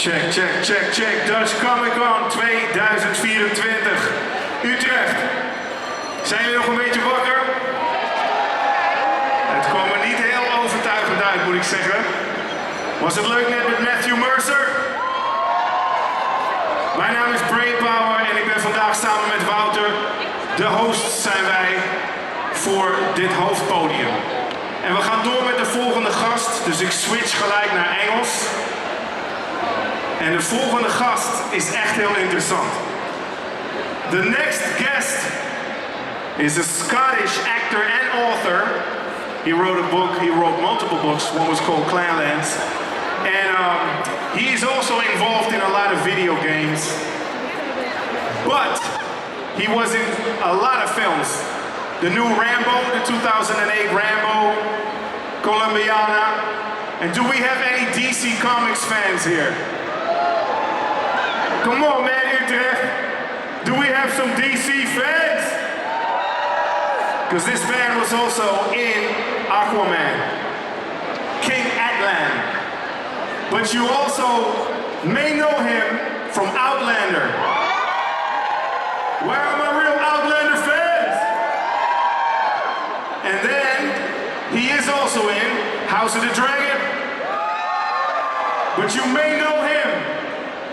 Check, check, check, check. Dutch Comic Con 2024. Utrecht. Zijn jullie nog een beetje wakker? Het kwam er niet heel overtuigend uit, moet ik zeggen. Was het leuk net met Matthew Mercer? Mijn naam is Brainpower en ik ben vandaag samen met Wouter. De hosts zijn wij voor dit hoofdpodium. En we gaan door met de volgende gast, dus ik switch gelijk naar Engels. En de volgende gast is echt heel interessant. The next guest is a Scottish actor and author. He wrote multiple books. One was called Clanlands. And he's also involved in a lot of video games. But he was in a lot of films. The new Rambo, the 2008 Rambo, Colombiana. And do we have any DC Comics fans here? Come on, man, Utrecht. Do we have some DC fans? Because this man was also in Aquaman, King Atlan. But you also may know him from Outlander. Where are my real Outlander fans? And then he is also in House of the Dragon. But you may know him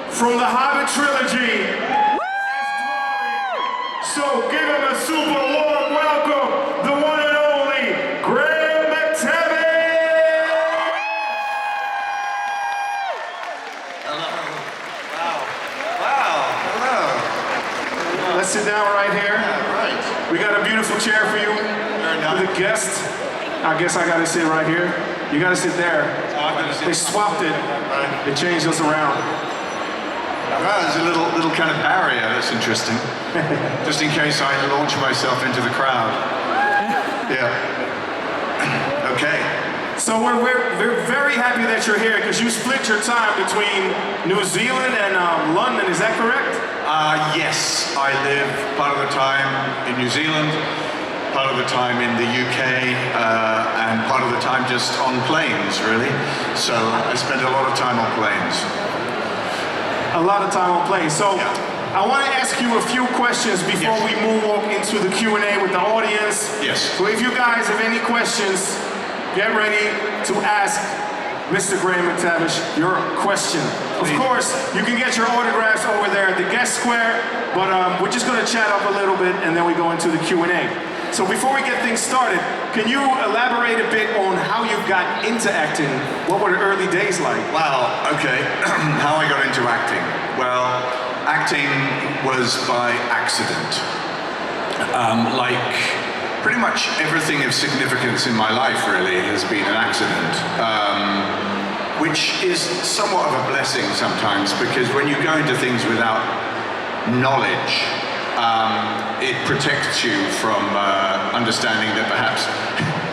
from the Hobbit trilogy as Dwalin. So give him a super warm welcome, the one and only Mctavish. Hello. Wow. Hello. Let's sit down right here. Yeah, right. We got a beautiful chair for you. Very For nice. the guest. I guess I gotta sit right here. You gotta sit there. So I'm gonna They sit. swapped it. Right. They changed us around. Well, there's a little kind of barrier. That's interesting. Just in case I launch myself into the crowd. Yeah. Okay. So we're very happy that you're here because you split your time between New Zealand and London. Is that correct? Yes, I live part of the time in New Zealand, part of the time in the UK, and part of the time just on planes, really. So I spend a lot of time on planes. A lot of time on planes. So Yeah. I want to ask you a few questions before Yes. we move on into the Q&A with the audience. Yes. So if you guys have any questions, get ready to ask Mr. Graham Mctavish your question. Of Please. course, you can get your autographs over there at the guest square, but we're just going to chat up a little bit and then we go into the Q&A. So before we get things started, can you elaborate a bit on how you got into acting? What were the early days like? Wow, okay. How I got into acting. Well, acting was by accident. Like pretty much everything of significance in my life really has been an accident. Which is somewhat of a blessing sometimes because when you go into things without knowledge, it protects you from understanding that perhaps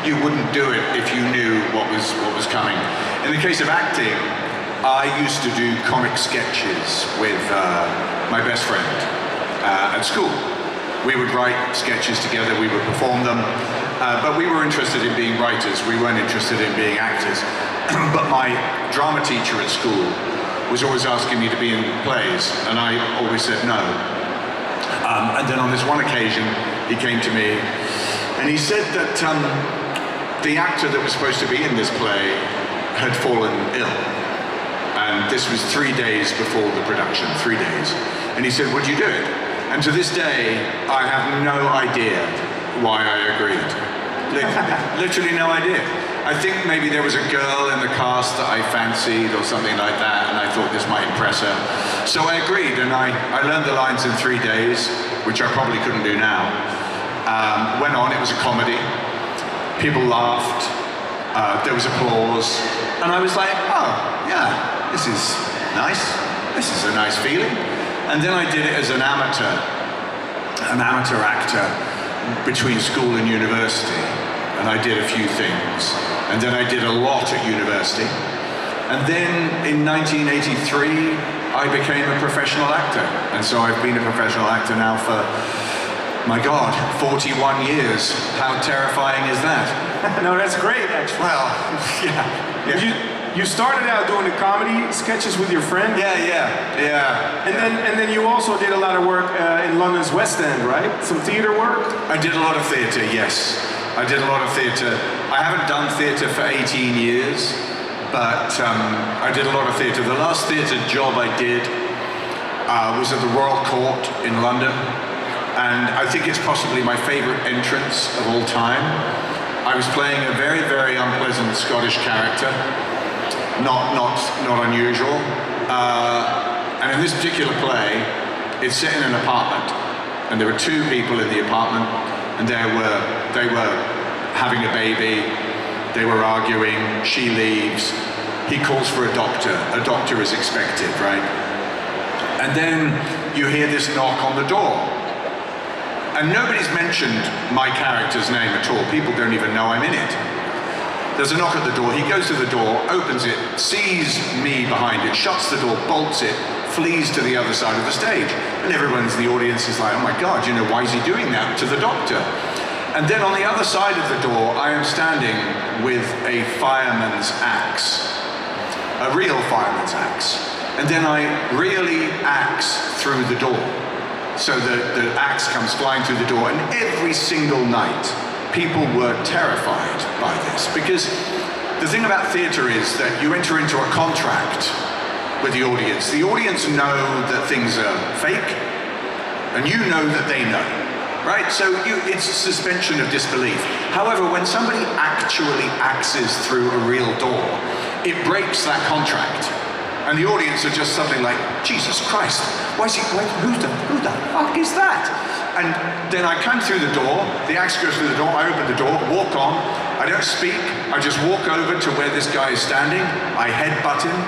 you wouldn't do it if you knew what was coming. In the case of acting, I used to do comic sketches with my best friend at school. We would write sketches together, we would perform them, but we were interested in being writers, we weren't interested in being actors. But my drama teacher at school was always asking me to be in plays, and I always said no. And then on this one occasion, he came to me and he said that the actor that was supposed to be in this play had fallen ill. And this was 3 days before the production, 3 days. And he said, would you do it? And to this day, I have no idea why I agreed. Literally no idea. I think maybe there was a girl in the cast that I fancied or something like that, and I thought this might impress her. So I agreed, and I learned the lines in 3 days, which I probably couldn't do now. Went on, it was a comedy. People laughed, there was applause, and I was like, oh, yeah, this is nice. This is a nice feeling. And then I did it as an amateur actor between school and university. And I did a few things. And then I did a lot at university. And then in 1983, I became a professional actor. And so I've been a professional actor now for, my God, 41 years. How terrifying is that? No, that's great, actually. Well, yeah. You started out doing the comedy sketches with your friend. Yeah. And then you also did a lot of work in London's West End, right? Some theater work? I did a lot of theatre, yes. I did a lot of theatre. I haven't done theatre for 18 years, but I did a lot of theatre. The last theatre job I did was at the Royal Court in London, and I think it's possibly my favourite entrance of all time. I was playing a very, very unpleasant Scottish character, not unusual. And in this particular play, it's set in an apartment, and there were two people in the apartment, and they were having a baby, they were arguing, she leaves, he calls for a doctor is expected, right? And then you hear this knock on the door. And nobody's mentioned my character's name at all. People don't even know I'm in it. There's a knock at the door. He goes to the door, opens it, sees me behind it, shuts the door, bolts it, flees to the other side of the stage. And everyone in the audience is like, oh my God, why is he doing that to the doctor? And then on the other side of the door, I am standing with a fireman's axe, a real fireman's axe. And then I really axe through the door. So the axe comes flying through the door, and every single night, people were terrified by this. Because the thing about theatre is that you enter into a contract with the audience. The audience know that things are fake, and you know that they know, right? So it's a suspension of disbelief. However, when somebody actually axes through a real door, it breaks that contract. And the audience are just something like, Jesus Christ, who the fuck is that? And then I come through the door, the axe goes through the door, I open the door, walk on, I don't speak, I just walk over to where this guy is standing, I headbutt him,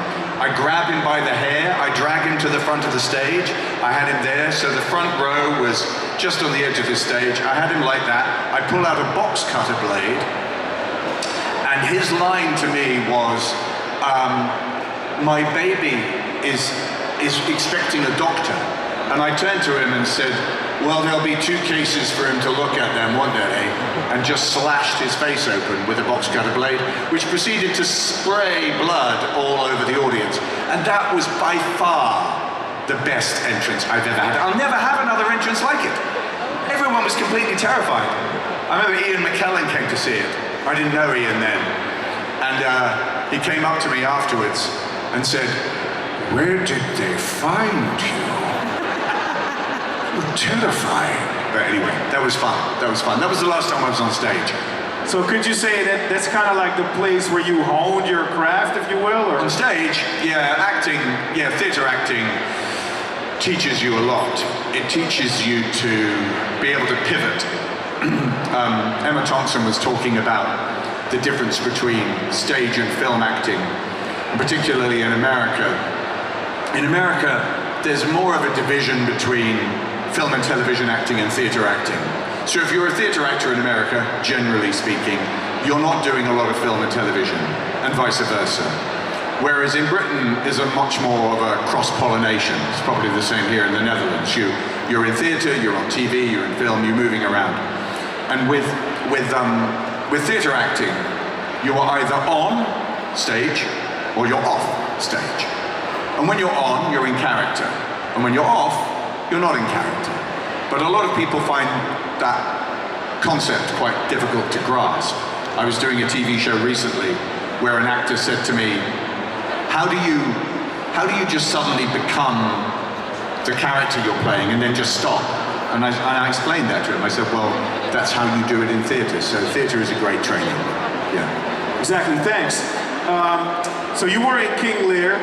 I grab him by the hair, I drag him to the front of the stage, I had him there, so the front row was just on the edge of the stage, I had him like that, I pull out a box cutter blade, and his line to me was, my baby is expecting a doctor. And I turned to him and said, well, there'll be 2 cases for him to look at then, won't there, eh? And just slashed his face open with a box cutter blade, which proceeded to spray blood all over the audience. And that was by far the best entrance I've ever had. I'll never have another entrance like it. Everyone was completely terrified. I remember Ian McKellen came to see it. I didn't know Ian then. And he came up to me afterwards and said, where did they find you? You're terrifying. But anyway, that was fun. That was the last time I was on stage. So could you say that that's kind of like the place where you honed your craft, if you will? Or? On stage, theatre acting teaches you a lot. It teaches you to be able to pivot. Emma Thompson was talking about the difference between stage and film acting, particularly in America. In America, there's more of a division between film and television acting and theatre acting. So if you're a theatre actor in America, generally speaking, you're not doing a lot of film and television, and vice versa. Whereas in Britain, there's a much more of a cross-pollination. It's probably the same here in the Netherlands. You're in theatre, you're on TV, you're in film, you're moving around. And with theatre acting, you are either on stage or you're off stage. And when you're on, you're in character. And when you're off, you're not in character. But a lot of people find that concept quite difficult to grasp. I was doing a TV show recently where an actor said to me, how do you just suddenly become the character you're playing and then just stop? And I explained that to him. I said, well, that's how you do it in theatre. So theatre is a great training. Yeah. Exactly, thanks. So you were in King Lear.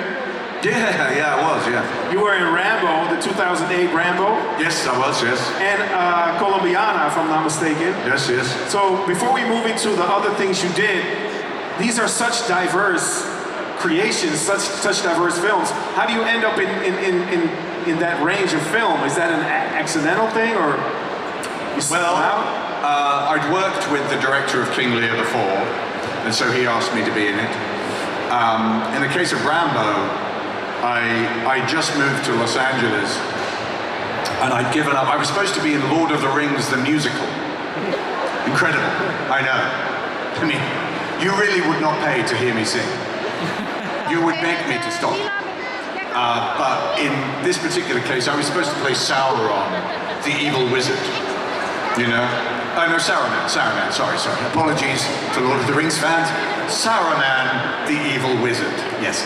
Yeah, I was, yeah. You were in Rambo, the 2008 Rambo. Yes, I was, yes. And Colombiana, if I'm not mistaken. Yes. So before we move into the other things you did, these are such diverse creations, such diverse films. How do you end up in that range of film? Is that an accidental thing, or you well, I'd worked with the director of King Lear before, and so he asked me to be in it. In the case of Rambo, I just moved to Los Angeles, and I'd given up. I was supposed to be in Lord of the Rings, the musical. Incredible, I know. I mean, you really would not pay to hear me sing. you would beg me to stop. But in this particular case, I was supposed to play Sauron, the evil wizard. You know? Oh no, Saruman, sorry. Apologies to Lord of the Rings fans. Saruman, the evil wizard, yes.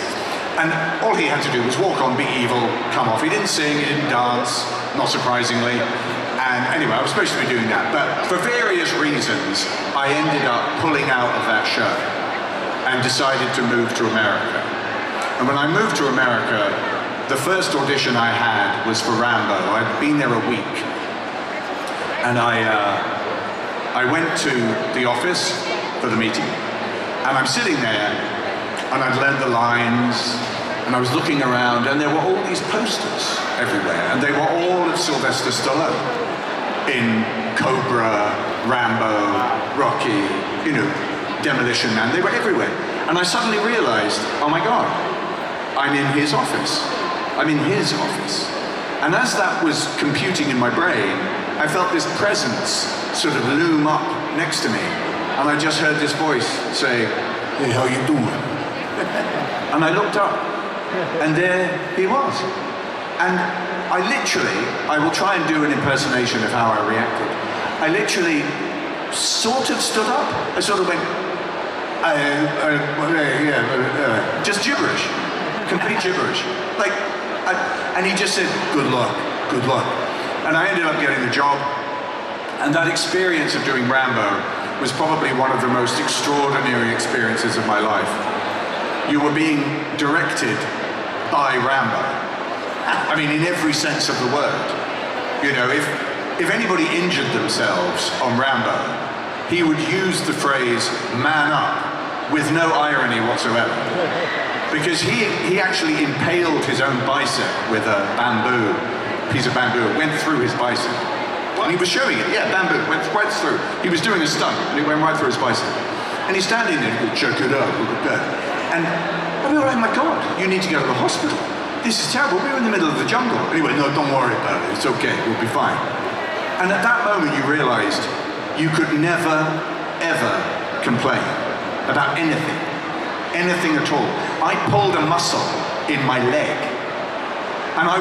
And all he had to do was walk on, be evil, come off. He didn't sing, he didn't dance, not surprisingly. And anyway, I was supposed to be doing that. But for various reasons, I ended up pulling out of that show and decided to move to America. And when I moved to America, the first audition I had was for Rambo. I'd been there a week. And I went to the office for the meeting, and I'm sitting there, and I'd learned the lines, and I was looking around, and there were all these posters everywhere, and they were all of Sylvester Stallone in Cobra, Rambo, Rocky, you know, Demolition Man. They were everywhere. And I suddenly realized, oh my God, I'm in his office. I'm in his office. And as that was computing in my brain, I felt this presence sort of loom up next to me. And I just heard this voice say, hey, how you doing? And I looked up, and there he was. And I will try and do an impersonation of how I reacted. I literally sort of stood up. I sort of went, just gibberish, complete gibberish. And he just said, good luck. And I ended up getting the job. And that experience of doing Rambo was probably one of the most extraordinary experiences of my life. You were being directed by Rambo. I mean, in every sense of the word. You know, if anybody injured themselves on Rambo, he would use the phrase, man up, with no irony whatsoever. Because he actually impaled his own bicep with a piece of bamboo. It went through his bicep. And he was showing it, yeah, bamboo, went right through. He was doing a stunt, and it went right through his bicep. And he's standing there, and check it out, look at that. And I mean, oh my God, you need to go to the hospital. This is terrible, we were in the middle of the jungle. Anyway, no, don't worry about it, it's okay, we'll be fine. And at that moment you realized you could never, ever complain about anything at all. I pulled a muscle in my leg, and I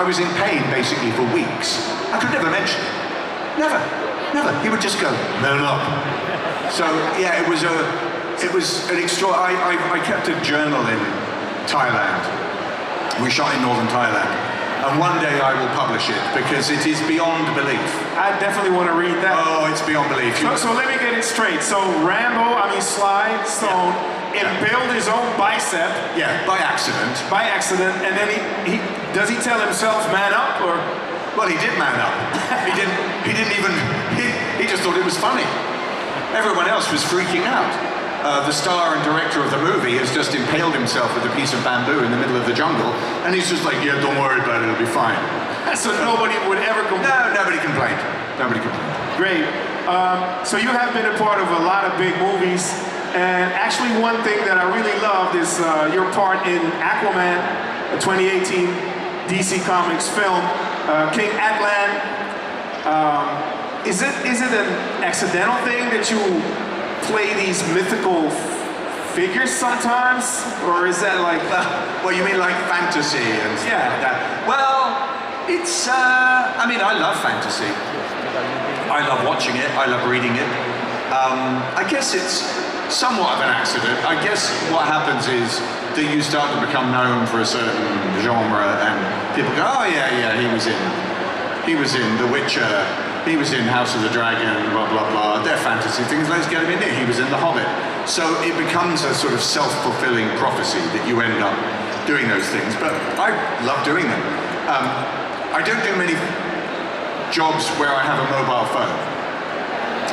was in pain basically for weeks. I could never mention it. Never. He would just go, man up. So yeah, it was an extra. I kept a journal in Thailand. We shot in northern Thailand, and one day I will publish it because it is beyond belief. I definitely want to read that. Oh, it's beyond belief. So let me get it straight. So Sly Stallone impaled his own bicep. Yeah, by accident. And then does he tell himself man up or? Well, he did man up. He just thought it was funny. Everyone else was freaking out. The star and director of the movie has just impaled himself with a piece of bamboo in the middle of the jungle, and he's just like, yeah, don't worry about it, it'll be fine. So nobody would ever complain? No, nobody complained. Great. So you have been a part of a lot of big movies, and actually one thing that I really loved is your part in Aquaman, a 2018 DC Comics film, King Atlan. Is it an accidental thing that you play these mythical figures sometimes, or is that like? Well, you mean like fantasy and stuff like that? Well, it's. I mean, I love fantasy. I love watching it. I love reading it. I guess it's somewhat of an accident. I guess what happens is that you start to become known for a certain genre, and people go, "Oh yeah, he was in The Witcher." He was in House of the Dragon, blah, blah, blah. They're fantasy things, let's get him in there. He was in The Hobbit. So it becomes a sort of self-fulfilling prophecy that you end up doing those things. But I love doing them. I don't do many jobs where I have a mobile phone.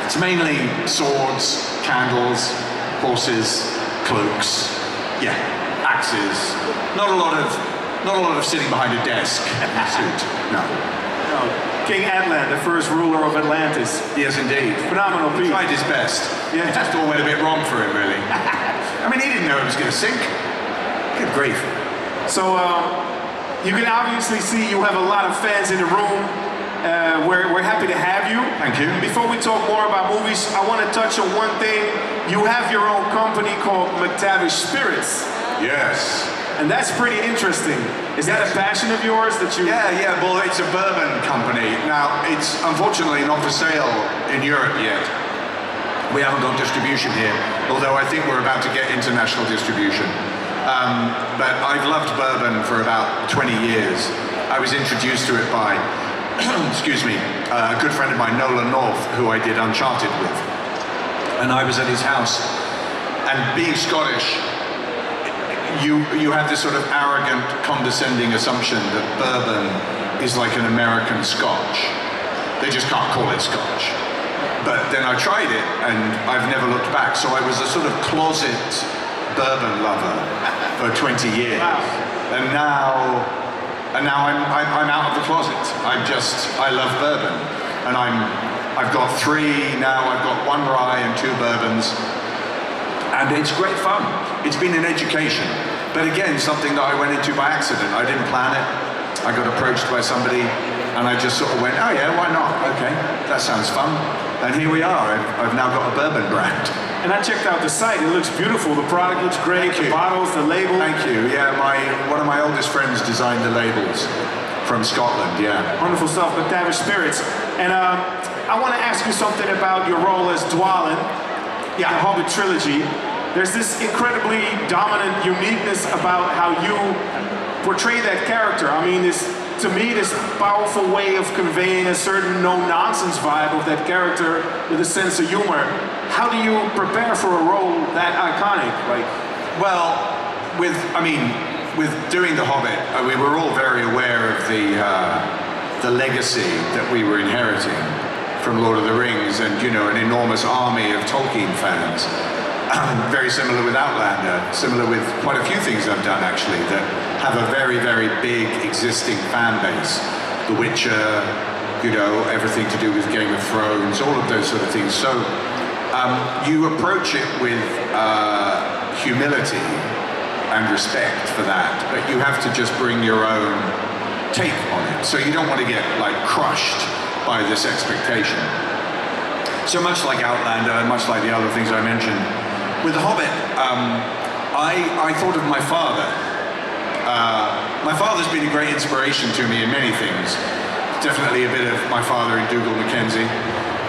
It's mainly swords, candles, horses, cloaks, axes. Not a lot of sitting behind a desk in a suit, no. King Atlan, the first ruler of Atlantis. Yes, indeed. Phenomenal piece. He tried his best. Yeah. It just all went a bit wrong for him, really. I mean, he didn't know it was going to sink. Good grief. So, you can obviously see you have a lot of fans in the room. We're happy to have you. Thank you. Before we talk more about movies, I want to touch on one thing. You have your own company called Mctavish Spirits. Yes. And that's pretty interesting. Is that a passion of yours that you... Yeah, well, it's a bourbon company. Now, it's unfortunately not for sale in Europe yet. We haven't got distribution here, although I think we're about to get international distribution. But I've loved bourbon for about 20 years. I was introduced to it by, excuse me, a good friend of mine, Nolan North, who I did Uncharted with. And I was at his house. And being Scottish, you have this sort of arrogant, condescending assumption that bourbon is like an American Scotch. They just can't call it Scotch. But then I tried it, and I've never looked back. So I was a sort of closet bourbon lover for 20 years. Wow. And now I'm out of the closet. I love bourbon, and I've got 3 now. I've got 1 rye and 2 bourbons. And it's great fun. It's been an education. But again, something that I went into by accident. I didn't plan it. I got approached by somebody, and I just sort of went, oh yeah, why not? Okay, that sounds fun. And here we are. I've now got a bourbon brand. And I checked out the site. It looks beautiful. The product looks great. The bottles, the label. Thank you. Yeah, one of my oldest friends designed the labels from Scotland, yeah. Wonderful stuff, Mctavish Spirits. And I want to ask you something about your role as Dwalin. The Hobbit trilogy. There's this incredibly dominant uniqueness about how you portray that character. I mean, to me, this powerful way of conveying a certain no-nonsense vibe of that character with a sense of humor. How do you prepare for a role that iconic? Well, with doing The Hobbit, we were all very aware of the legacy that we were inheriting from Lord of the Rings, and an enormous army of Tolkien fans. Very similar with Outlander, similar with quite a few things I've done actually that have a very, very big existing fan base. The Witcher, everything to do with Game of Thrones, all of those sort of things. So you approach it with humility and respect for that, but you have to just bring your own take on it. So you don't want to get crushed by this expectation. So much like Outlander, and much like the other things I mentioned, with The Hobbit, I thought of my father. My father's been a great inspiration to me in many things. Definitely a bit of my father in Dougal Mackenzie.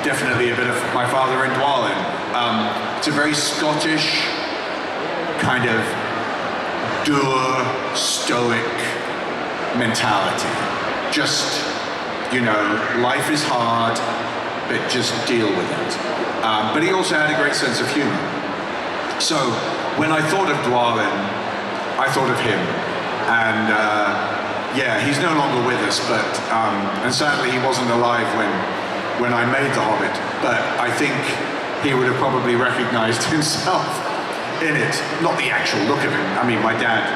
Definitely a bit of my father in Dwalin. It's a very Scottish kind of dour, stoic mentality. Just, life is hard, but just deal with it. But he also had a great sense of humor. So when I thought of Dwalin, I thought of him. And he's no longer with us, but and sadly he wasn't alive when I made The Hobbit. But I think he would have probably recognized himself in it. Not the actual look of him. I mean, my dad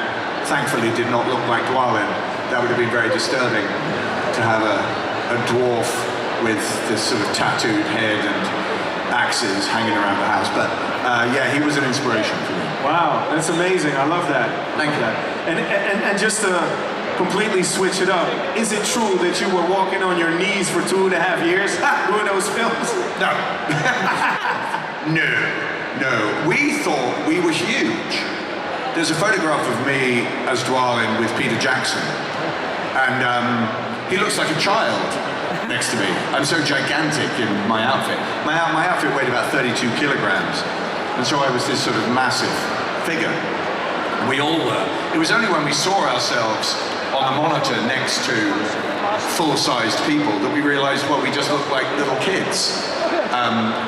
thankfully did not look like Dwalin. That would have been very disturbing to have a dwarf with this sort of tattooed head and axes hanging around the house. But he was an inspiration for me. Wow, that's amazing. I love that. Thank you. And just to completely switch it up, is it true that you were walking on your knees for 2.5 years doing those films? No. No. We thought we were huge. There's a photograph of me as Dwalin with Peter Jackson, and he looks like a child next to me. I'm so gigantic in my outfit. My outfit weighed about 32 kilograms, and so I was this sort of massive figure. We all were. It was only when we saw ourselves on a monitor next to full-sized people that we realized, well, we just looked like little kids,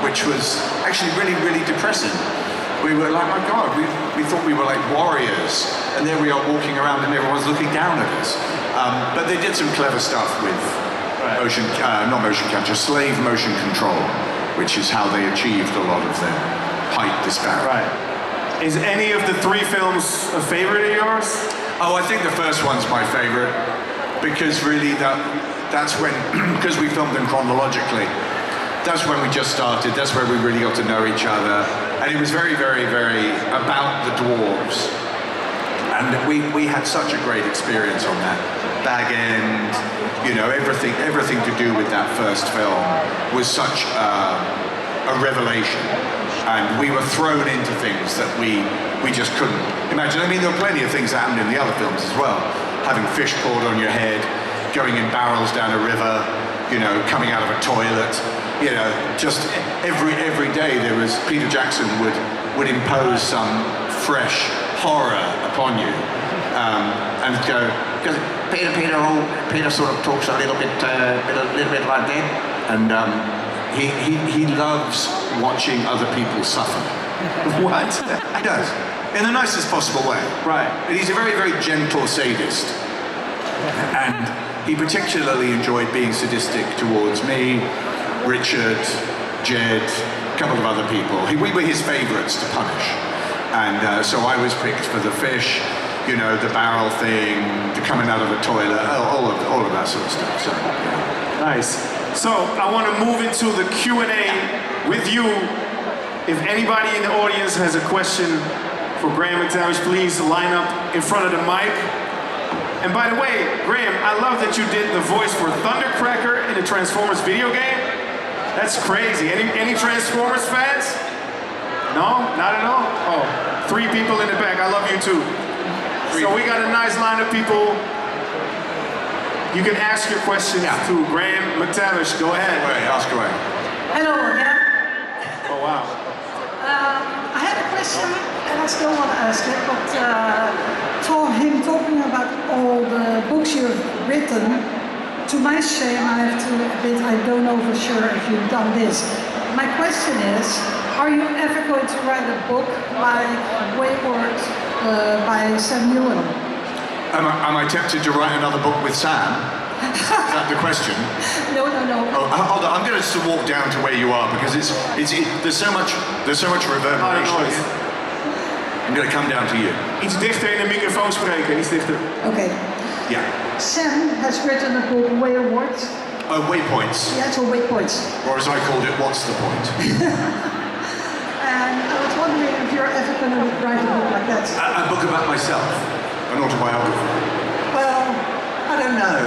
which was actually really, really depressing. We were like, my God, we thought we were like warriors, and there we are walking around and everyone's looking down at us. But they did some clever stuff with slave motion control, which is how they achieved a lot of their height disparity. Right. Is any of the 3 films a favorite of yours? Oh, I think the first one's my favorite, because really that's when, because we filmed them chronologically, that's when we just started, that's where we really got to know each other, and it was very, very, very about the dwarves. And we had such a great experience on that. Bag End, everything to do with that first film was such a revelation. And we were thrown into things that we we just couldn't imagine. I mean, there were plenty of things that happened in the other films as well. Having fish poured on your head, going in barrels down a river, you know, coming out of a toilet, you know, just every day there was, Peter Jackson would impose some fresh horror upon you, and go, because Peter sort of talks a little bit like that, and he loves watching other people suffer. What? He does, in the nicest possible way. Right. And he's a very, very gentle sadist, and he particularly enjoyed being sadistic towards me, Richard, Jed, a couple of other people. We were his favourites to punish. And so I was picked for the fish, you know, the barrel thing, the coming out of the toilet, all of that sort of stuff. So, yeah. Nice. So I want to move into the Q&A with you. If anybody in the audience has a question for Graham Mctavish, please line up in front of the mic. And by the way, Graham, I love that you did the voice for Thundercracker in the Transformers video game. That's crazy. Any Transformers fans? No? Not at all? Oh, 3 people in the back. I love you too. So we got a nice line of people. You can ask your questions to Graham Mctavish. Go ahead. Ask away. Hello again. Oh, wow. I had a question, and I still want to ask it, but talking about all the books you've written, to my shame, I have to admit I don't know for sure if you've done this. My question is, are you ever going to write a book like Wayward by Sam Neill? Am I tempted to write another book with Sam? Is that the question? No. Oh, hold on. I'm going to just walk down to where you are because there's so much reverberation. I'm going to come down to you. Iets dichter in de microfoon spreken, iets dichter. Okay. Yeah. Sam has written a book, Wayward. Oh, waypoints. Yeah, so Waypoints. Or as I called it, what's the point? And I was wondering if you're ever going to write a book like that. A book about myself, an autobiography. Well, I don't know.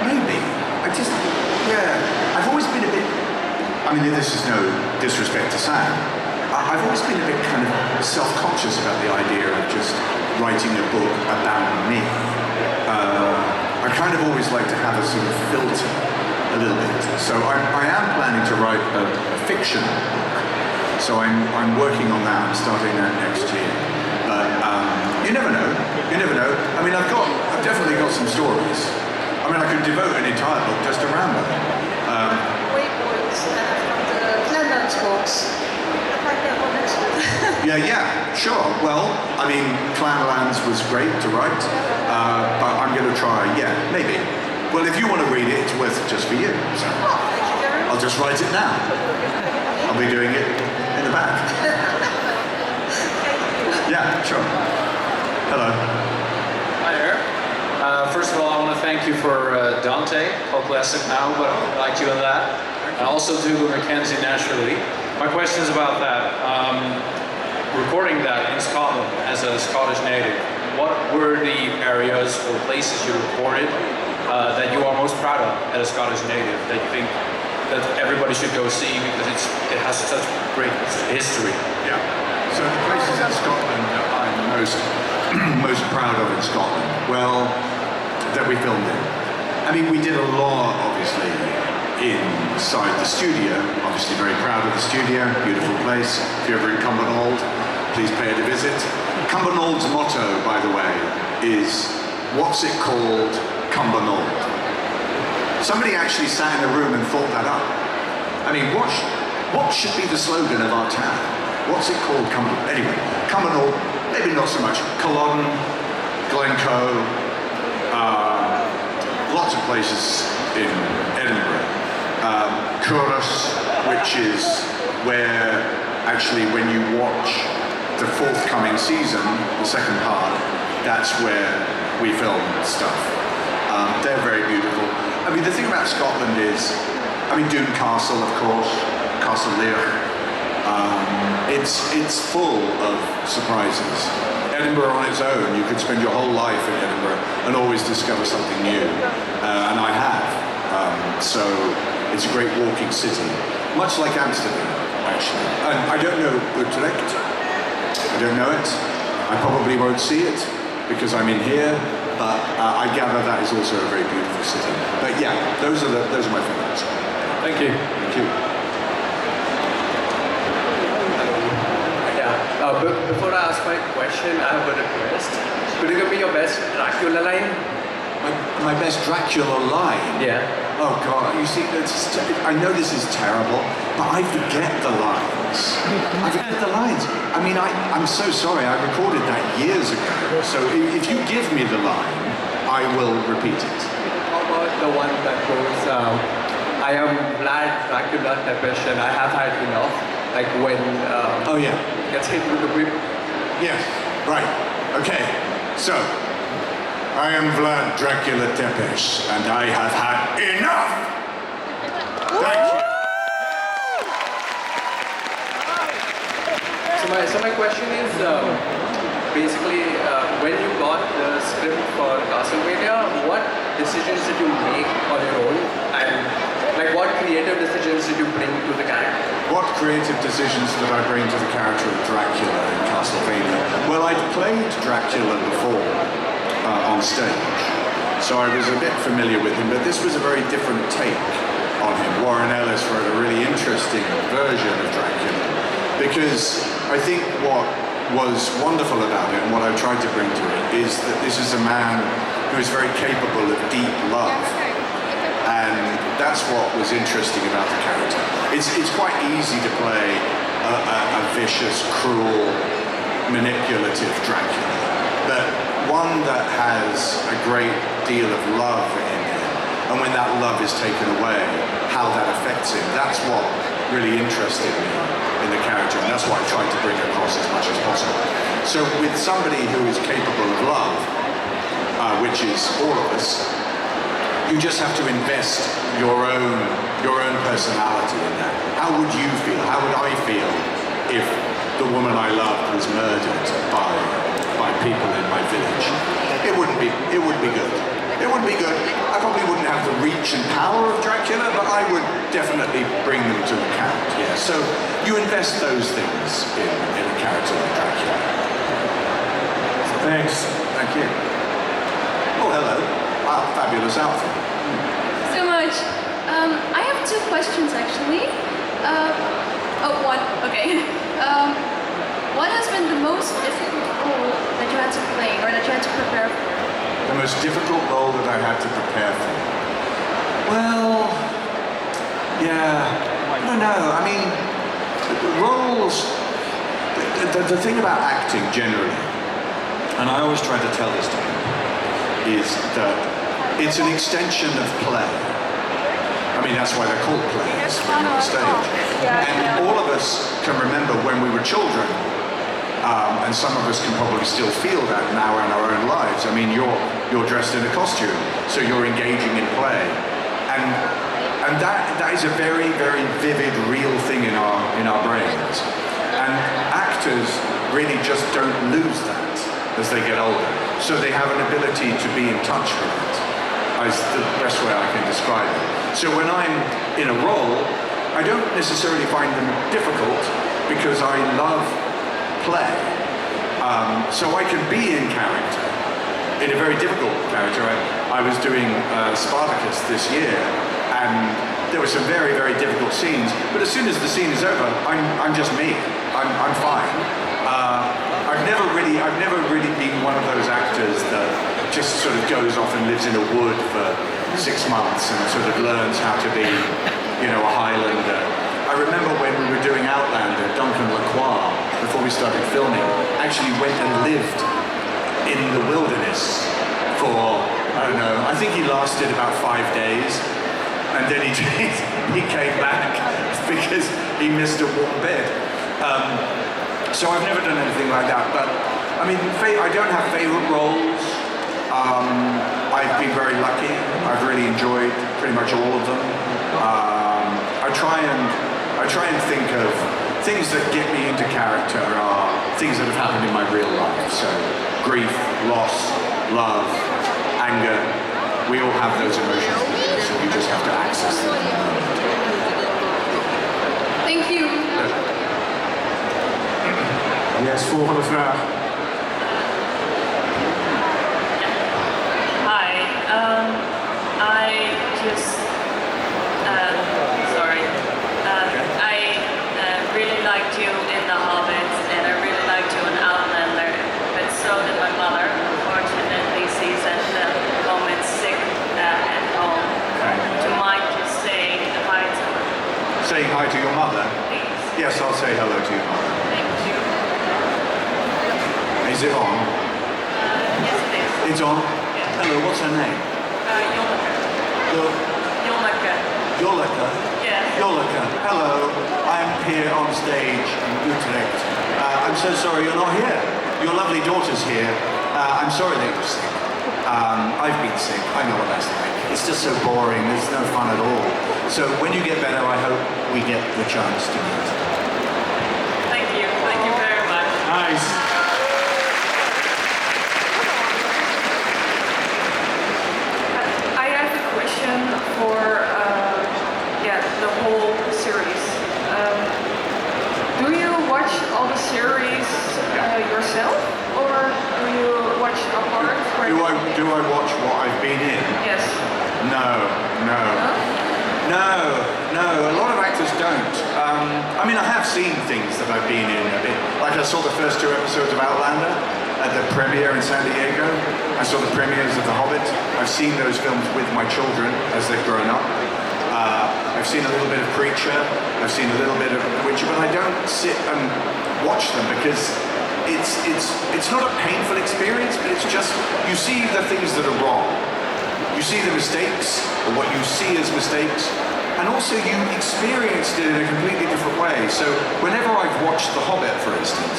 Maybe. I've always been a bit. I mean, this is no disrespect to Sam. I've always been a bit kind of self-conscious about the idea of just writing a book about me. I kind of always like to have a sort of filter a little bit. So I am planning to write a fiction book. So I'm working on that. I'm starting that next year. But you never know. You never know. I mean, I've definitely got some stories. I mean, I could devote an entire book just to Rambo. Waypoints, and I've got the Clemens books. I'd like that one next one. Yeah, sure. Well, I mean, Clanlands was great to write, but I'm going to try, maybe. Well, if you want to read it, it's worth it just for you. So Thank you very much. I'll just write it now. I'll be doing it in the back. Yeah, sure. Hello. Hi there. First of all, I want to thank you for Dante, whole classic now, but I liked you on that. And also to Mackenzie, naturally. My question is about that. Recording that in Scotland as a Scottish native, what were the areas or places you recorded that you are most proud of as a Scottish native, that you think that everybody should go see because it has such great history? Yeah. So the places in Scotland that I'm most proud of in Scotland, well, that we filmed in. I mean, we did a lot, obviously, inside the studio. Obviously very proud of the studio, beautiful place. If you're ever in Cumbernauld, please pay it a visit. Cumbernaulds motto, by the way, is, what's it called, Cumbernauld? Somebody actually sat in a room and thought that up. I mean, what should be the slogan of our town? What's it called, Cumbernauld? Anyway, Cumbernauld, maybe not so much. Culloden, Glencoe, lots of places in Edinburgh. Curtis, which is where actually when you watch the forthcoming season, the second part, that's where we film stuff. They're very beautiful. I mean, the thing about Scotland is, I mean, Doon Castle, of course, Castle Lear. It's full of surprises. Edinburgh on its own, you could spend your whole life in Edinburgh and always discover something new, and I have. So it's a great walking city, much like Amsterdam, actually. And I don't know Utrecht, I don't know it. I probably won't see it because I'm in here, but I gather that is also a very beautiful city. But yeah, those are my favorites. Thank you. Thank you. Yeah. Before I ask my question, I have a request. Could you give me your best Dracula line? My best Dracula line? Yeah. Oh God, you see, I know this is terrible, but I forget the lines. I forget the lines. I mean, I'm so sorry, I recorded that years ago. So if you give me the line, I will repeat it. How about the one that goes, I am Vlad Dracula Tepesh and I have had enough. Like when Oh yeah. gets hit with the whip. Yes, right. Okay, so I am Vlad Dracula Tepesh, and I have had enough! Thank you. So my question is, basically, when you got the script for Castlevania, what decisions did you make on your own? And like what creative decisions did you bring to the character? What creative decisions did I bring to the character of Dracula in Castlevania? Well, I'd played Dracula before on stage, so I was a bit familiar with him, but this was a very different take on him. Warren Ellis wrote a really interesting version of Dracula, because I think what was wonderful about it and what I tried to bring to it is that this is a man who is very capable of deep love. And that's what was interesting about the character. It's quite easy to play a vicious, cruel, manipulative Dracula, but one that has a great deal of love in him. And when that love is taken away, how that affects him, that's what really interested me in the character, and that's what I tried to bring across as much as possible. So with somebody who is capable of love, which is all of us, you just have to invest your own personality in that. How would you feel? How would I feel if the woman I loved was murdered by people in my village? It wouldn't be good. It wouldn't be good. I probably wouldn't have the reach and power of Dracula, but I would definitely bring them to account. Yeah. So you invest those things in a character like Dracula. Thanks. Thank you. Oh, hello. Wow, fabulous outfit. So much. I have two questions actually. One. Okay. What has been the most difficult role that you had to play or that you had to prepare for? The most difficult role that I had to prepare for? Well, yeah, I don't know. I mean, roles, the thing about acting generally, and I always try to tell this to people, is that it's an extension of play. I mean, that's why they're called plays when you're on stage. And all of us can remember when we were children, and some of us can probably still feel that now in our own lives. I mean, you're dressed in a costume, so you're engaging in play, and that is a very, very vivid, real thing in our brains. And actors really just don't lose that as they get older, so they have an ability to be in touch with it. Is the best way I can describe it. So when I'm in a role, I don't necessarily find them difficult because I love play. So I can be in character, in a very difficult character. I was doing Spartacus this year, and there were some very, very difficult scenes, but as soon as the scene is over, I'm just me. I'm fine. I've never really been one of those actors that just sort of goes off and lives in a wood for 6 months and sort of learns how to be, a Highlander. I remember when we were doing Outlander, Duncan Lacroix, before we started filming, actually went and lived in the wilderness for, I don't know, I think he lasted about 5 days, and then he came back because he missed a warm bed. So I've never done anything like that, but I mean, I don't have favorite roles. I've been very lucky. I've really enjoyed pretty much all of them. I try and think of things that get me into character are things that have happened in my real life. So grief, loss, love, anger. We all have those emotions, so you just have to access them. Thank you. Yes, volgende vraag. I'll say hello to you. Thank you. Is it on? Yes, it is. It's on? Hello, what's her name? Jonneke. Jolika. Yes. Jolika, hello. I'm here on stage in Utrecht. I'm so sorry you're not here. Your lovely daughter's here. I'm sorry that you're sick. I've been sick. I know what that's like. It's just so boring. There's no fun at all. So when you get better, I hope we get the chance to meet. Thank you. Thank you very much. Nice. I have a question for the whole series. Do you watch all the series yourself, or do you watch a part? Do I watch what I've been in? Yes. No. A lot of actors don't. I mean, I have seen things that I've been in a bit. Like I saw the first 2 episodes of Outlander at the premiere in San Diego. I saw the premieres of The Hobbit. I've seen those films with my children as they've grown up. I've seen a little bit of Preacher. I've seen a little bit of Witcher, but I don't sit and watch them because it's not a painful experience, but it's just you see the things that are wrong. You see the mistakes, or what you see as mistakes, and also you experienced it in a completely different way. So whenever I've watched The Hobbit, for instance,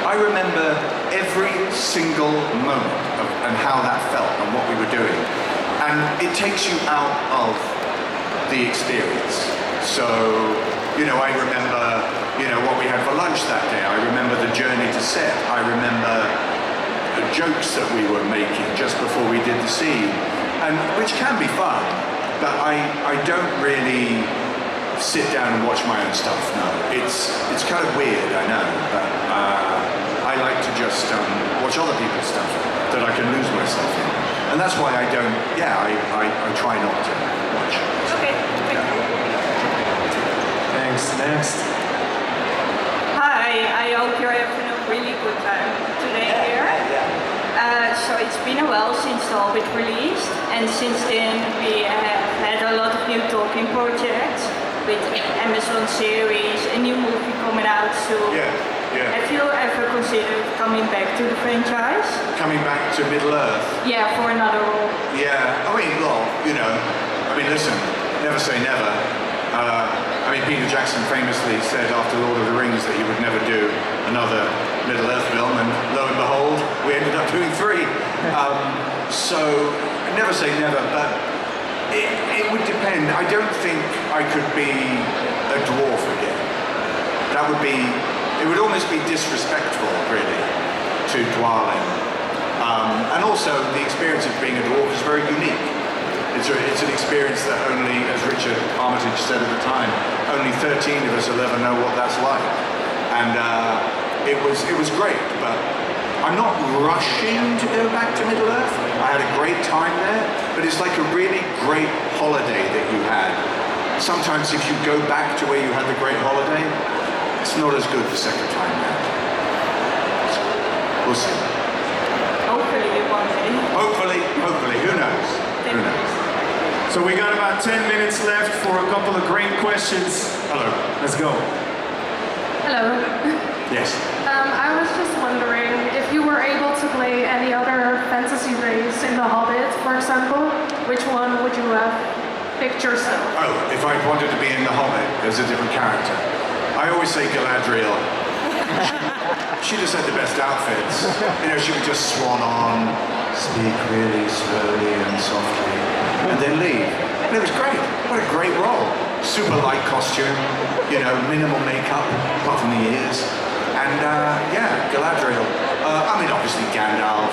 I remember every single moment and how that felt and what we were doing. And it takes you out of the experience. So, I remember, what we had for lunch that day. I remember the journey to set. I remember the jokes that we were making just before we did the scene. And which can be fun, but I don't really sit down and watch my own stuff. No, it's kind of weird, I know, but I like to just watch other people's stuff that I can lose myself in, and that's why I don't. Yeah, I try not to watch. Okay. Thanks. Next. Hi. I hope you're having a really good time today here. So it's been a while since The Hobbit released, and since then we have had a lot of new talking projects with Amazon series, a new movie coming out soon. Yeah. Have you ever considered coming back to the franchise? Coming back to Middle Earth. Yeah, for another role. Yeah, listen, never say never. Peter Jackson famously said after Lord of the Rings that he would never do another Middle Earth film, and lo and behold, we ended up doing 3. So, never say never, but it would depend. I don't think I could be a dwarf again. It would almost be disrespectful, really, to Dwalin. And also, the experience of being a dwarf is very unique. It's an experience that only, as Richard Armitage said at the time, only 13 of us will ever know what that's like. And it was great, but I'm not rushing to go back to Middle Earth. I had a great time there, but it's like a really great holiday that you had. Sometimes if you go back to where you had the great holiday, it's not as good the second time round. We'll see. Hopefully one day. Hopefully, who knows? Who knows? So we got about 10 minutes left for a couple of great questions. Hello. Let's go. Hello. Yes. I was just wondering if you were able to play any other fantasy race in The Hobbit, for example, which one would you have picked yourself? Oh, if I wanted to be in The Hobbit as a different character, I always say Galadriel. She just had the best outfits. She would just swan on, speak really slowly and softly, and then leave. And it was great. What a great role. Super light costume, minimal makeup, apart from the ears. And Galadriel. Obviously Gandalf.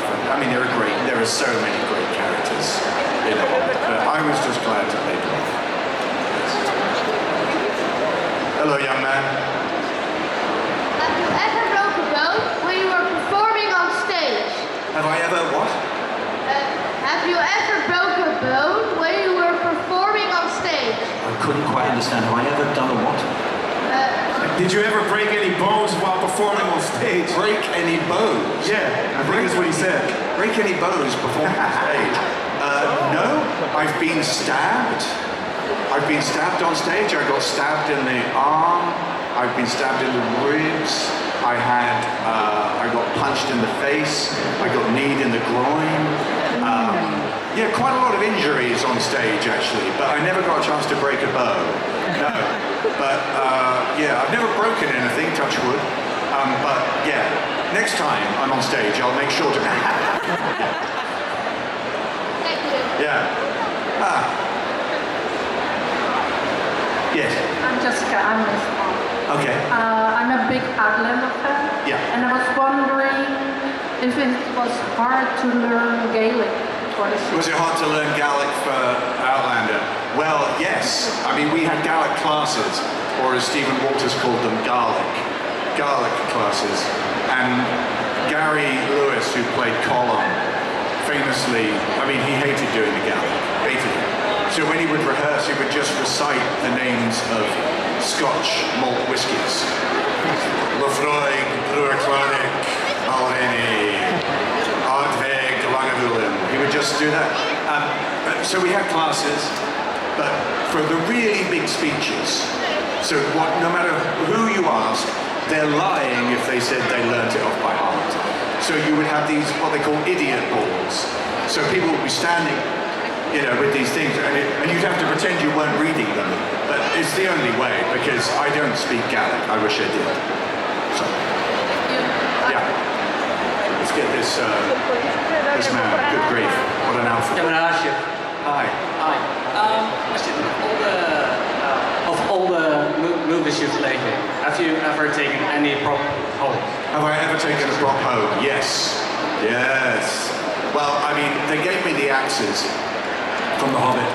There are so many great characters in The Hobbit. But I was just glad to play them. Hello, young man. Have you ever broke a bone when you were performing on stage? Have I ever what? Have you ever broke a bone when you were performing on stage? I couldn't quite understand. Have I ever done a what? Did you ever break any bones while performing on stage? Break any bones? Yeah, I think that's what he said. Break any bones performing on stage? No. I've been stabbed. I've been stabbed on stage. I got stabbed in the arm I've been stabbed in the ribs. I got punched in the face. I got kneed in the groin. Yeah, quite a lot of injuries on stage actually, but I never got a chance to break a bow. No, but yeah, I've never broken anything, touch wood. But yeah, next time I'm on stage, I'll make sure to. Yeah. Yes. I'm Jessica, I'm Lisbon. Okay. I'm a big Outlander fan. Yeah. And I was wondering if it was hard to learn Gaelic for the Was it hard to learn Gaelic for Outlander? Well, yes. I mean, we had Gaelic classes, or as Stephen Walters called them, Gaelic classes. And Gary Lewis, who played Colin, famously, I mean, he hated doing the Gaelic, hated it. So when he would rehearse, he would just recite the names of Scotch malt whiskies. Lefroy, Druaclonic, Alreni, Ardveg, Lagavulin. He would just do that. So we had classes, but for the really big speeches, so no matter who you ask, they're lying if they said they learnt it off by heart. So you would have these, what they call idiot balls. So people would be standing, with these things, and you'd have to pretend you weren't reading them. But it's the only way, because I don't speak Gaelic. I wish I did. So, yeah. Let's get this man. Good grief. What an outfit. Hi. Hi. Question. Of all the movies you've played in, have you ever taken any prop home? Have I ever taken a prop home? Yes. Yes. Well, I mean, they gave me the axes from The Hobbit.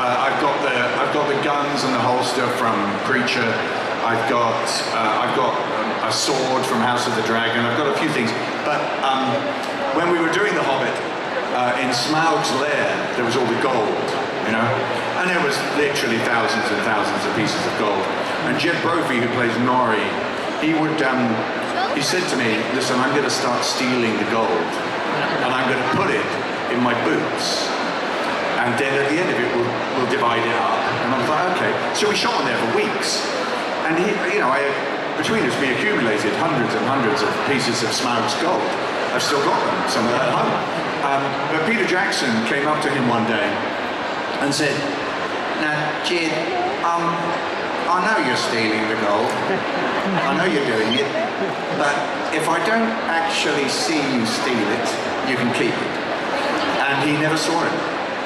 I've got the guns and the holster from Preacher. I've got a sword from House of the Dragon. I've got a few things. But when we were doing The Hobbit, in Smaug's lair, there was all the gold, and there was literally thousands and thousands of pieces of gold. And Jed Brophy, who plays Nori, he said to me, listen, I'm going to start stealing the gold, and I'm going to put it in my boots. And then at the end of it, we'll divide it up. And I was like, okay. So we shot on there for weeks. And between us, we accumulated hundreds and hundreds of pieces of Smaug's gold. I've still got them, some of that at home. But Peter Jackson came up to him one day and said, now, Jed, I know you're stealing the gold. I know you're doing it. But if I don't actually see you steal it, you can keep it. And he never saw it.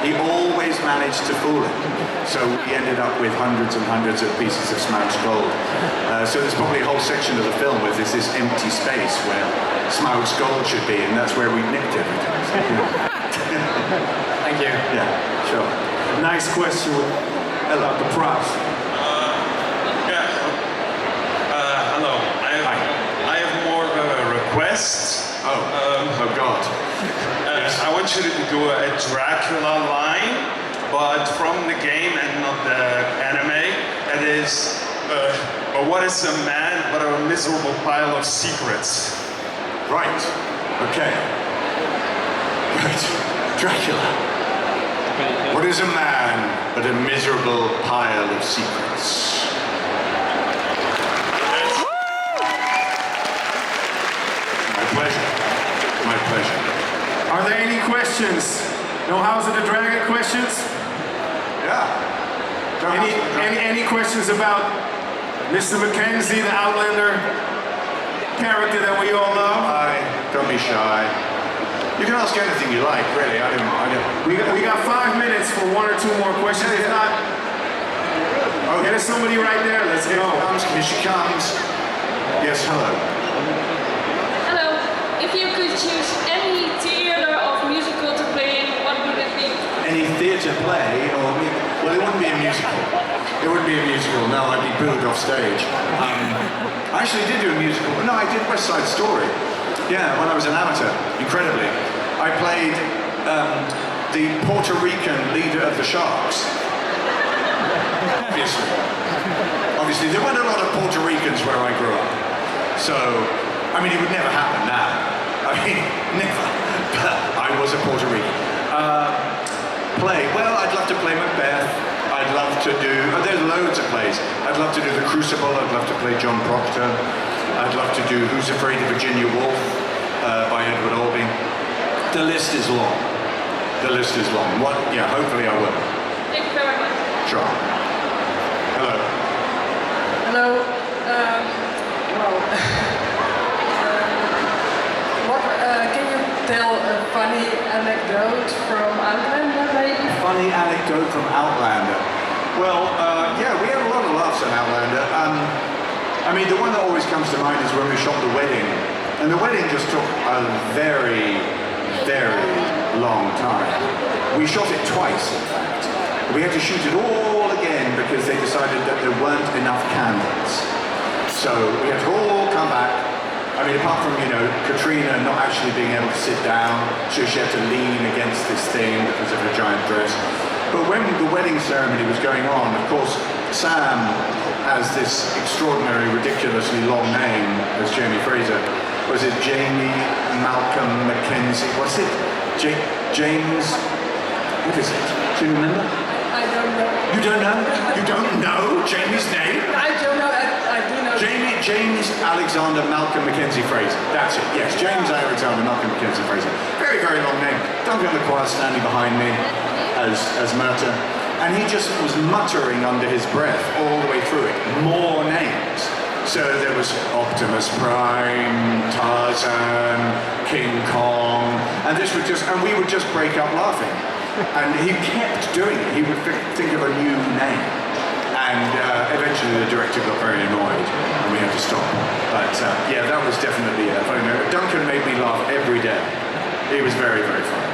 He always managed to fool him. So we ended up with hundreds and hundreds of pieces of Smaug's gold. So there's probably a whole section of the film where there's this empty space where Smaug's gold should be, and that's where we nicked everything. Thank you. Yeah, sure. Nice question about the props. Hello. I have more of a request. Oh God. Yes. I want you to do a Dracula line, but from the game and not the anime. It is, what is a man but a miserable pile of secrets? Right. Okay. Right. Dracula. What is a man but a miserable pile of secrets? My pleasure. My pleasure. Are there any questions? No House of the Dragon questions? Yeah. Any questions about Mr. Mackenzie, the Outlander character that we all love? Don't be shy. You can ask anything you like, really. We got 5 minutes for one or two more questions. If not, okay, there's somebody right there. Let's go. Here she comes. Yes, hello. Hello. If you could choose any theater of musical to play in, what would it be? Any theatre play, well, it wouldn't be a musical. It wouldn't be a musical. No, I'd be booed off stage. I actually did do a musical. No, I did West Side Story. Yeah, when I was an amateur, incredibly. I played the Puerto Rican leader of the Sharks. Obviously, there weren't a lot of Puerto Ricans where I grew up. So, I mean, it would never happen now. I mean, never. But I was a Puerto Rican. Well, I'd love to play Macbeth. I'd love to do, there's loads of plays. I'd love to do The Crucible, I'd love to play John Proctor. I'd love to do Who's Afraid of Virginia Woolf by Edward Albee. The list is long. The list is long. Yeah, hopefully I will. Thank you very much. Sure. Hello. Hello. Can you tell a funny anecdote from Outlander, maybe? Funny anecdote from Outlander. Well, yeah, we had a lot of laughs on Outlander. I mean, the one that always comes to mind is when we shot The Wedding. And The Wedding just took a very, very long time. We shot it twice, in fact. We had to shoot it all again because they decided that there weren't enough candles. So we had to all come back. I mean, apart from, you know, Katrina not actually being able to sit down, so she had to lean against this thing because of her giant dress. But when the wedding ceremony was going on, of course, Sam has this extraordinary, ridiculously long name as Jamie Fraser. Was it Jamie Malcolm Mackenzie? What's it? James? What is it? Do you remember? I don't know. You don't know? You don't know Jamie's name? I don't know. I do know. James Alexander Malcolm Mackenzie Fraser. That's it. Yes, James Alexander Malcolm Mackenzie Fraser. Very, very long name. Duncan McQuire standing behind me as Murta. And he just was muttering under his breath all the way through it. More names. So there was Optimus Prime, Tarzan, King Kong, and this would and we would just break up laughing. And he kept doing it. He would think of a new name. And eventually the director got very annoyed and we had to stop. But yeah, that was definitely a funny moment. Duncan made me laugh every day. He was very, very funny.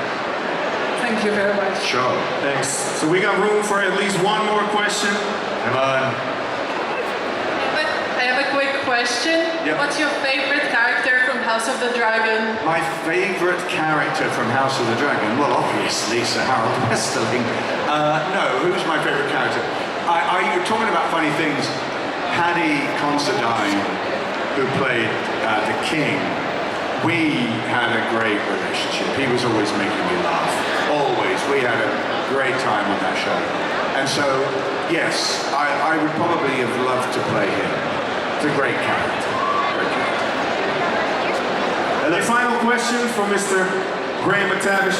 Thank you very much. Sure. Thanks. So we got room for at least one more question. Come on. I have a quick question. Yep. What's your favorite character from House of the Dragon? My favourite character from House of the Dragon? Well, obviously Sir Harold Westerling. No, who's my favourite character? You're talking about funny things. Paddy Considine, who played the King, we had a great relationship. He was always making me laugh. Always. We had a great time on that show. And so, yes, I would probably have loved to play him. It's a great character. Great character. And the final question from Mr. Graham Mctavish.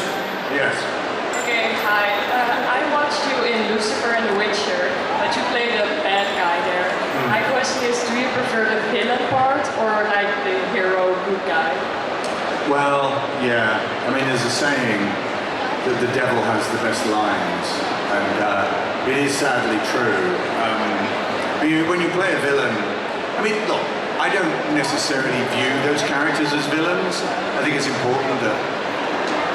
Yes. Okay, hi. I watched you in Lucifer and The Witcher, but you played a bad guy there. My question is, do you prefer the villain part or like the hero good guy? Well, yeah. I mean, there's a saying that the devil has the best lines, and it is sadly true. When you play a villain, I mean, look, I don't necessarily view those characters as villains. I think it's important that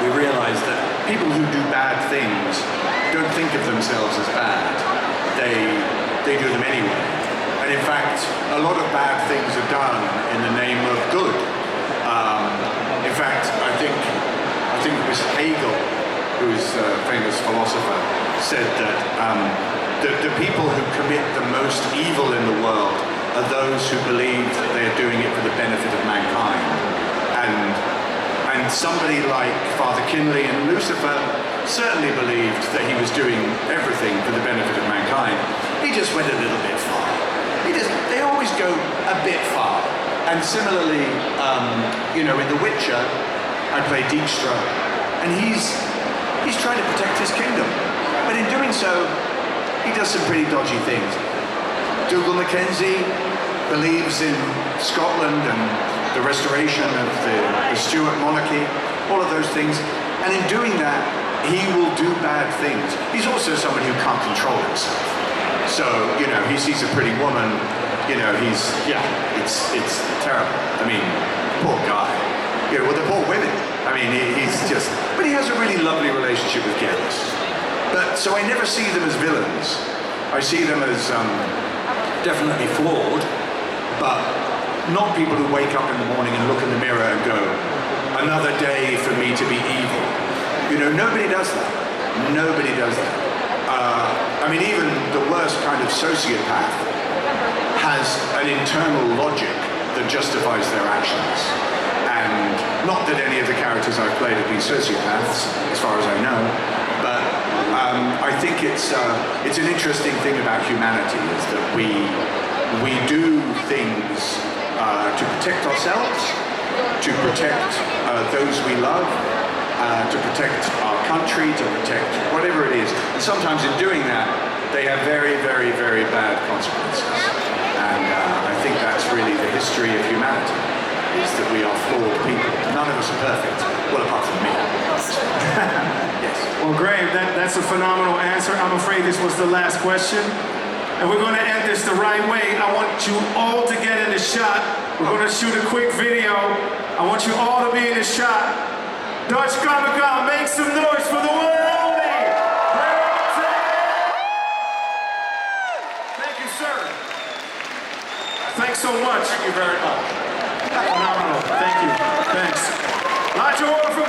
we realize that people who do bad things don't think of themselves as bad. They do them anyway. And in fact, a lot of bad things are done in the name of good. In fact, I think it was Hegel, who is a famous philosopher, said that the people who commit the most evil in the world are those who believe that they're doing it for the benefit of mankind. And somebody like Father Kinley in Lucifer certainly believed that he was doing everything for the benefit of mankind. He just went a little bit far. They always go a bit far. And similarly, in The Witcher, I play Dijkstra, and he's trying to protect his kingdom. But in doing so, he does some pretty dodgy things. Dougal Mackenzie believes in Scotland and the restoration of the Stuart monarchy, all of those things. And in doing that, he will do bad things. He's also somebody who can't control himself. So, he sees a pretty woman, it's terrible. I mean, poor guy. The poor women. I mean, but he has a really lovely relationship with Garrus. So I never see them as villains. I see them as definitely flawed, but not people who wake up in the morning and look in the mirror and go, another day for me to be evil. Nobody does that. Nobody does that. I mean, even the worst kind of sociopath has an internal logic that justifies their actions. And not that any of the characters I've played have been sociopaths, as far as I know, but I think it it's an interesting thing about humanity is that we do things to protect ourselves, to protect those we love, to protect our country, to protect whatever it is. And sometimes in doing that, they have very, very, very bad consequences. And I think that's really the history of humanity, is that we are flawed people. None of us are perfect. Well, apart from me. Yes. Well, Graham, that's a phenomenal answer. I'm afraid this was the last question. And we're going to end this the right way. I want you all to get in the shot. We're going to shoot a quick video. I want you all to be in the shot. Dutch Comic-Con, make some noise for the one and only. Thank you, sir. Thanks so much. Thank you very much. Phenomenal. Thank you. Thanks. Laat je horen voor